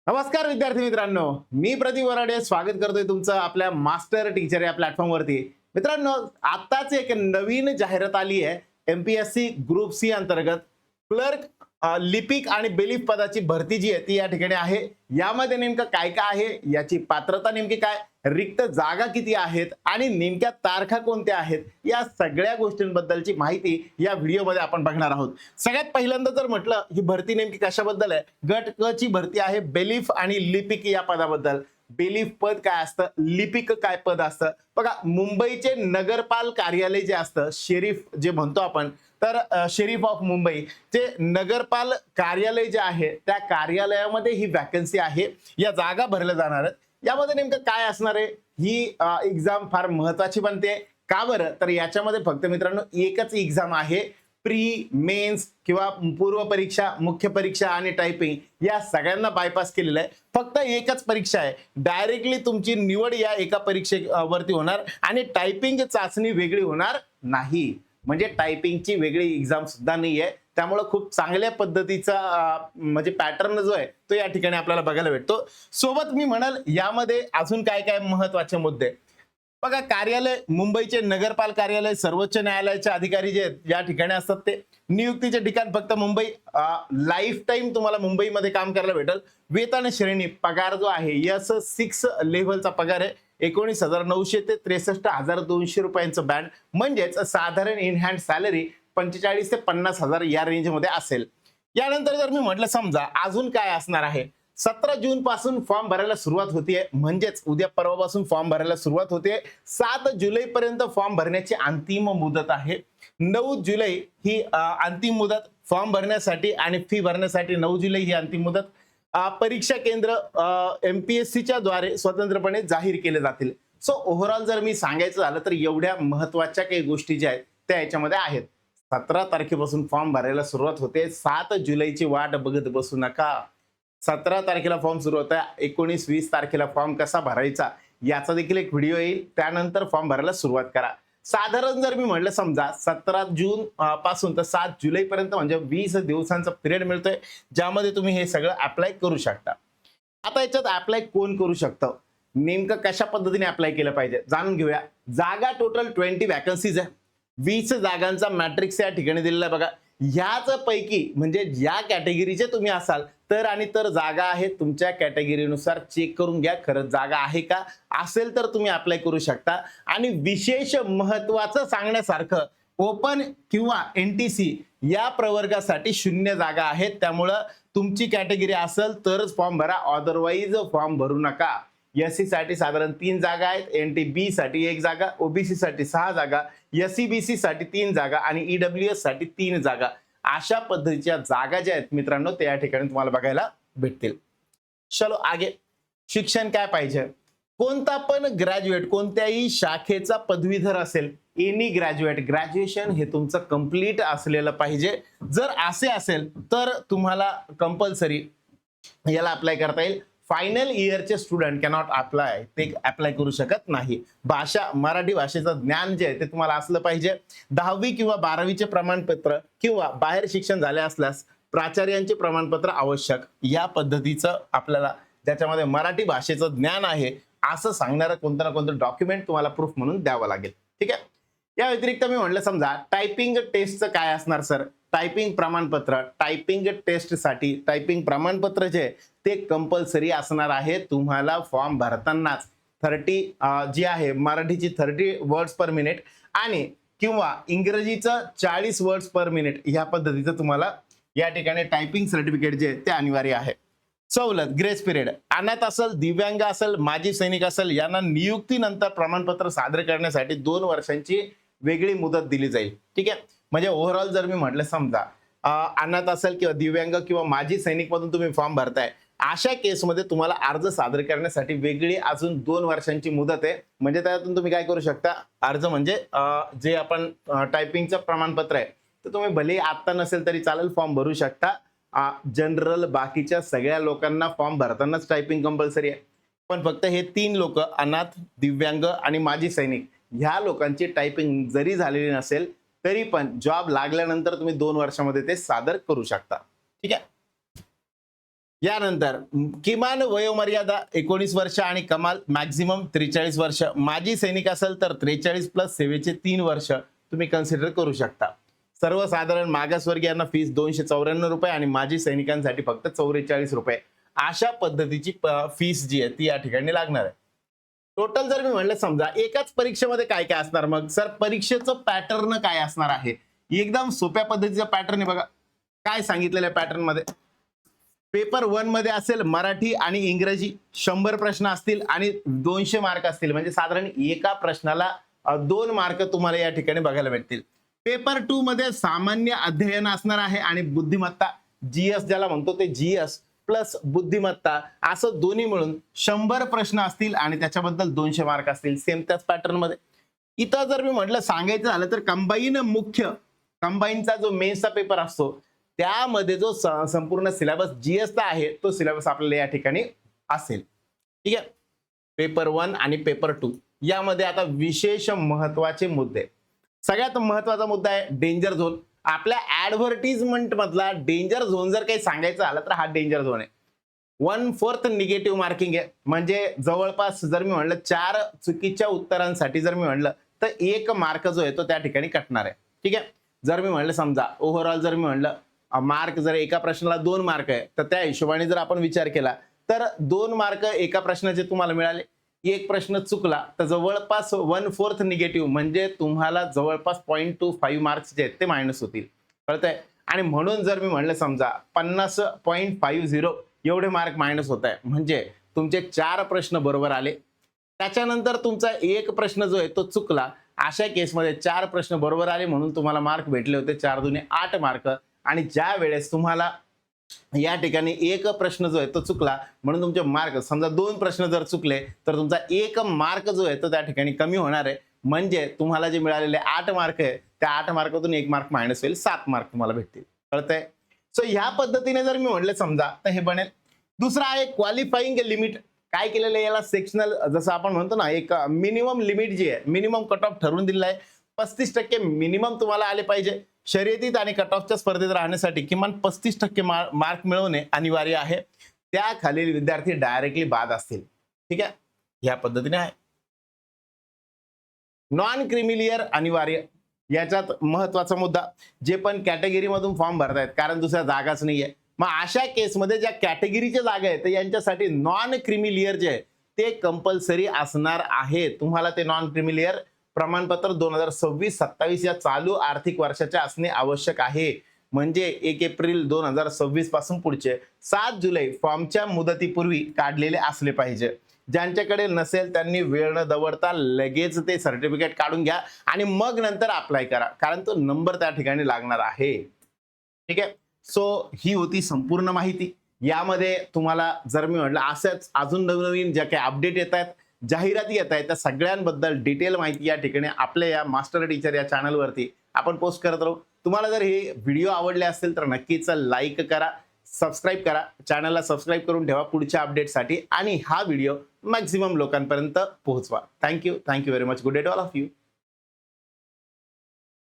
नमस्कार विद्यार्थी मित्रांनो, मी प्रदीप वराडे स्वागत करतोय तुमचं आपल्या मास्टर टीचर या प्लॅटफॉर्मवरती। मित्रांनो, आताच एक नवीन जाहिरात आली आहे एमपीएससी ग्रुप सी अंतर्गत क्लर्क लिपिक आणि बेलिफ पदाची भरती जी आहे ती या ठिकाणी आहे। यामध्ये नेमकं काय काय आहे, याची पात्रता नेमकी काय, रिक्त जागा किती आहेत आणि नेमक्या तारखा कोणत्या आहेत, या सगळ्या गोष्टींबद्दलची माहिती या व्हिडिओमध्ये आपण बघणार आहोत। सगळ्यात पहिल्यांदा जर म्हटलं ही भरती नेमकी कशाबद्दल आहे, गट क ची भरती आहे बेलिफ आणि लिपिक या पदाबद्दल। बेलिफ पद काय असतं, लिपिक काय पद असतं, बघा मुंबईचे नगरपाल कार्यालय जे असतं, शेरीफ जे म्हणतो आपण, तर शेरीफ ऑफ मुंबई चे नगरपाल कार्यालय जे आहे त्या कार्यालयामध्ये ही वॅकन्सी आहे, या जागा भरल्या जाणार आहेत। यामध्ये नेमकं काय असणार आहे, ही एक्झाम फार महत्वाची बनते। का बरं, तर याच्यामध्ये फक्त मित्रांनो एकच एक्झाम आहे, प्री मेन्स किंवा पूर्व परीक्षा, मुख्य परीक्षा आणि टायपिंग या सगळ्यांना बायपास केलेलं आहे। फक्त एकच परीक्षा आहे, डायरेक्टली तुमची निवड या एका परीक्षेवरती होणार आणि टायपिंग चाचणी वेगळी होणार नाही, म्हणजे टायपिंगची वेगळी एक्झाम सुद्धा नाहीये। त्यामुळे खूप चांगल्या पद्धतीचा म्हणजे पॅटर्न जो आहे तो या ठिकाणी आपल्याला बघायला भेटतो। सोबत मी म्हणाल यामध्ये अजून काय काय महत्त्वाचे मुद्दे, बघा कार्यालय मुंबईचे नगरपाल कार्यालय सर्वोच्च न्यायालयाचे अधिकारी जे या ठिकाणी असतात ते नियुक्तीचे ठिकाण फक्त मुंबई, लाईफ टाइम तुम्हाला मुंबईमध्ये काम करायला भेटेल। वेतन श्रेणी पगार जो आहे S6 लेव्हलचा पगार आहे, 19,900 ते 63,200 रुपयांचं बँड, म्हणजेच साधारण इन हँड सॅलरी 45 ते 50,000 या रेंज मध्ये असेल। यानंतर जर मी म्हटलं समजा अजून काय असणार आहे, 17 जून पासून फॉर्म भरायला सुरुवात होतीये, म्हणजेच उद्या परवापासून फॉर्म भरायला सुरुवात होते। 7 जुलै पर्यंत फॉर्म भरण्याची अंतिम मुदत आहे। 9 जुलै ही अंतिम मुदत फॉर्म भरण्यासाठी आणि फी भरण्यासाठी 9 जुलै ही अंतिम मुदत। परीक्षा केंद्र एमपीएससीच्या द्वारे स्वतंत्रपणे जाहीर केले जातील। सो ओव्हरऑल जर मी सांगायचं झालं तर एवढ्या महत्त्वाच्या काही गोष्टी ज्या आहेत त्या याच्यामध्ये आहेत। 17 तारखेपासून फॉर्म भरायला सुरुवात होते, 7 जुलैची वाट बघत बसू नका। 17 तारखेला फॉर्म सुरू होता, 19-20 तारखेला फॉर्म कसा भरायचा याचा देखील एक व्हिडिओ येईल, त्यानंतर फॉर्म भरायला सुरुवात करा। साधारण जर मी म्हटलं समजा 17 जून पासून तर 7 जुलै पर्यंत म्हणजे 20 दिवसांचा पिरियड मिळतोय, ज्यामध्ये तुम्ही हे सगळं अप्लाय करू शकता। आता याच्यात अप्लाय कोण करू शकतं, नेमकं कशा पद्धतीने अप्लाय केलं पाहिजे जाणून घेऊया। जागा टोटल 20 वॅकन्सीज आहे, 20 जागांचा मॅट्रिक्स या ठिकाणी दिलेला आहे। बघा ह्याच पैकी म्हणजे ज्या कॅटेगरीचे तुम्ही असाल तर आणि तर जागा आहेत, तुमच्या कॅटेगरीनुसार चेक करून घ्या खरंच जागा आहे का, असेल तर तुम्ही अप्लाय करू शकता। आणि विशेष महत्त्वाचं सांगण्यासारखं, ओपन किंवा एनटीसी या प्रवर्गासाठी 0 जागा आहेत, त्यामुळं तुमची कॅटेगरी असेल तरच फॉर्म भरा, अदरवाईज फॉर्म भरू नका। एससी साठी साधारण 3 जागा आहेत, एनटीबी साठी 1 जागा, ओबीसी साठी 6 जागा, एससीबीसी साठी 3 जागा आणि ईडब्ल्यूएस साठी 3 जागा, अशा पद्धतीच्या जागा ज्या आहेत मित्रांनो त्या ठिकाणी तुम्हाला बघायला भेटतील। चलो आगे, शिक्षण काय पाहिजे, कोणता पण ग्रॅज्युएट कोणत्याही शाखेचा पदवीधर असेल, एनी ग्रॅज्युएट, ग्रॅज्युएशन हे तुमचं कंप्लीट असलेलं पाहिजे। जर असे असेल तर तुम्हाला कंपल्सरी याला अप्लाय करता येईल। फायनल इयरचे स्टुडंट कॅनॉट अप्लाय, ते अप्लाय करू शकत नाही। भाषा, मराठी भाषेचं ज्ञान जे आहे ते तुम्हाला असलं पाहिजे। 10वी किंवा 12वीचे प्रमाणपत्र किंवा बाहेर शिक्षण झाले असल्यास प्राचार्यांचे प्रमाणपत्र आवश्यक, या पद्धतीचं आपल्याला ज्याच्यामध्ये मराठी भाषेचं ज्ञान आहे असं सांगणारं कोणतं ना कोणतं डॉक्युमेंट तुम्हाला प्रूफ म्हणून द्यावं लागेल, ठीक आहे। या व्यतिरिक्त मी म्हटलं समजा टायपिंग टेस्टचं काय असणार सर, टायपिंग प्रमाणपत्र, टायपिंग टेस्टसाठी टायपिंग प्रमाणपत्र जे ते कंपल्सरी असणार आहे तुम्हाला फॉर्म भरतानाच। 30 जी आहे मराठीची 30 वर्ड्स पर मिनिट आणि किंवा इंग्रजीचं 40 वर्ड्स पर मिनिट, ह्या पद्धतीचं तुम्हाला या ठिकाणी टायपिंग सर्टिफिकेट जे ते अनिवार्य आहे। सवलत, ग्रेस पिरियड, अनाथ असेल, दिव्यांग असेल, माजी सैनिक असेल यांना नियुक्तीनंतर प्रमाणपत्र सादर करण्यासाठी 2 वर्षांची वेगळी मुदत दिली जाईल, ठीक आहे। म्हणजे ओव्हरऑल जर मी म्हटलं समजा अनाथ असेल किंवा दिव्यांग किंवा माजी सैनिक मधून तुम्ही फॉर्म भरताय, अशा केसमध्ये तुम्हाला अर्ज सादर करण्यासाठी वेगळी अजून 2 वर्षांची मुदत आहे। म्हणजे त्यातून तुम्ही काय करू शकता, अर्ज म्हणजे जे आपण टायपिंगचं प्रमाणपत्र आहे तर तुम्ही भले आत्ता नसेल तरी चालेल फॉर्म भरू शकता। जनरल बाकीच्या सगळ्या लोकांना फॉर्म भरतानाच टायपिंग कंपल्सरी आहे, पण फक्त हे 3 लोक अनाथ, दिव्यांग आणि माजी सैनिक ह्या लोकांची टायपिंग जरी झालेली नसेल तरी पण जॉब लागल्यानंतर तुम्ही 2 वर्षामध्ये ते सादर करू शकता, ठीक आहे। यानंतर किमान वयोमर्यादा 19 वर्ष आणि कमाल मॅक्झिमम 43 वर्ष. माजी सैनिक असेल तर 43 प्लस सेवेचे 3 वर्ष तुम्ही कन्सिडर करू शकता. सर्वसाधारण मागासवर्गीयांना फीस 294 रुपये आणि माजी सैनिकांसाठी फक्त 44 रुपये अशा पद्धतीची फीस जी आहे ती या ठिकाणी लागणार आहे. टोटल जर मी म्हणलं समजा एकाच परीक्षेमध्ये काय काय असणार, मग सर परीक्षेचं पॅटर्न काय असणार आहे. एकदम सोप्या पद्धतीचं पॅटर्न आहे बघा. काय सांगितलेलं पॅटर्न मध्ये, पेपर 1 मध्ये असेल मराठी आणि इंग्रजी 100 प्रश्न असतील आणि 200 मार्क असतील, म्हणजे साधारण एका प्रश्नाला 2 मार्क तुम्हाला या ठिकाणी बघायला भेटतील. पेपर 2 मध्ये सामान्य अध्ययन असणार आहे आणि बुद्धिमत्ता, जीएस ज्याला म्हणतो ते जीएस प्लस बुद्धिमत्ता असं दोन्ही मिळून 100 प्रश्न असतील आणि त्याच्याबद्दल 200 मार्क असतील सेम त्याच पॅटर्न मध्ये. इथं जर मी म्हटलं सांगायचं झालं तर कंबाईनचा जो मेन्सचा पेपर असतो त्यामध्ये जो संपूर्ण सिलेबस जीएसचा आहे तो सिलेबस आपल्याला या ठिकाणी असेल. ठीक आहे. पेपर 1 आणि पेपर 2 यामध्ये आता विशेष महत्वाचे मुद्दे. सगळ्यात महत्वाचा मुद्दा आहे डेंजर झोन. आपल्या ऍडव्हर्टिजमेंट मधला डेंजर झोन जर काही सांगायचं झालं तर हा डेंजर झोन आहे. 1/4 निगेटिव्ह मार्किंग आहे, म्हणजे जवळपास जर मी म्हणलं 4 चुकीच्या उत्तरांसाठी जर मी म्हणलं तर 1 मार्क जो आहे तो त्या ठिकाणी कटणार आहे. ठीक आहे. जर मी म्हणलं समजा ओव्हरऑल जर मी म्हणलं मार्क जर एका प्रश्नाला 2 मार्क आहे तर त्या हिशोबाने जर आपण विचार केला तर 2 मार्क एका प्रश्नाचे तुम्हाला मिळाले, एक प्रश्न चुकला तर जवळपास 1/4 निगेटिव्ह म्हणजे तुम्हाला जवळपास 0.25 मार्क्स जे आहेत ते मायनस होतील. कळतंय. आणि म्हणून जर मी म्हणलं समजा 50.50 एवढे मार्क मायनस होत आहे, म्हणजे तुमचे 4 प्रश्न बरोबर आले, त्याच्यानंतर तुमचा एक प्रश्न जो आहे तो चुकला, अशा केसमध्ये 4 प्रश्न बरोबर आले म्हणून तुम्हाला मार्क भेटले होते 4 दुने 8 मार्क. आणि ज्या वेळेस तुम्हाला या ठिकाणी एक प्रश्न जो आहे तो चुकला म्हणून तुमचे मार्क समजा 2 प्रश्न जर चुकले तर तुमचा 1 मार्क जो आहे तो त्या ठिकाणी कमी होणार आहे, म्हणजे तुम्हाला जे मिळालेले 8 मार्क आहे त्या 8 मार्कातून 1 मार्क मायनस होईल, 7 मार्क तुम्हाला भेटतील. कळतंय. सो ह्या पद्धतीने जर मी म्हटले समजा तर हे बनेल. दुसरा आहे क्वालिफाईंग लिमिट. काय केलेलं आहे याला सेक्शनल, जसं आपण म्हणतो ना एक मिनिमम लिमिट जी आहे, मिनिमम कट ऑफ ठरवून दिलेला आहे. 35% मिनिमम तुम्हाला आले पाहिजे. शर्यतीत आणि कट ऑफच्या स्पर्धेत राहण्यासाठी किमान 35% मार्क मिळवणे अनिवार्य आहे. त्याखालील विद्यार्थी डायरेक्टली बाद असतील. ठीक आहे. ह्या पद्धतीने आहे. नॉन क्रिमिलियर अनिवार्य. याच्यात महत्वाचा मुद्दा, जे पण कॅटेगरी मधून फॉर्म भरतायत कारण दुसऱ्या जागाच नाहीये, मग अशा केसमध्ये ज्या कॅटेगरीच्या जागा आहेत यांच्यासाठी नॉन क्रिमिलियर जे आहे ते कंपल्सरी असणार आहे. तुम्हाला ते नॉन क्रिमिलियर प्रमाणपत्र 2026-27 या चालू आर्थिक वर्षाचे असणे आवश्यक आहे. म्हणजे 1 एप्रिल 2026 पासून पुढचे 7 जुलै फॉर्मच्या मुदतीपूर्वी काढलेले असले पाहिजे. ज्यांच्याकडे नसेल त्यांनी वेळ न दवडता लगेच ते सर्टिफिकेट काढून घ्या आणि मग नंतर अप्लाय करा, कारण तो नंबर त्या ठिकाणी लागणार आहे. ठीक आहे. सो ही होती संपूर्ण माहिती. यामध्ये तुम्हाला जर मी म्हटलं असंच अजून नवनवीन ज्या काही अपडेट येत आहेत, जाहिराती येत आहेत, त्या सगळ्यांबद्दल डिटेल माहिती या ठिकाणी आपल्या या मास्टर टीचर या चॅनलवरती आपण पोस्ट करत राहू. तुम्हाला जर हे व्हिडिओ आवडले असतील तर नक्कीच लाईक करा, सबस्क्राईब करा, चॅनलला सबस्क्राईब करून ठेवा पुढच्या अपडेटसाठी आणि हा व्हिडिओ मॅक्झिमम लोकांपर्यंत पोहोचवा. Thank you very much. Good day to all of you.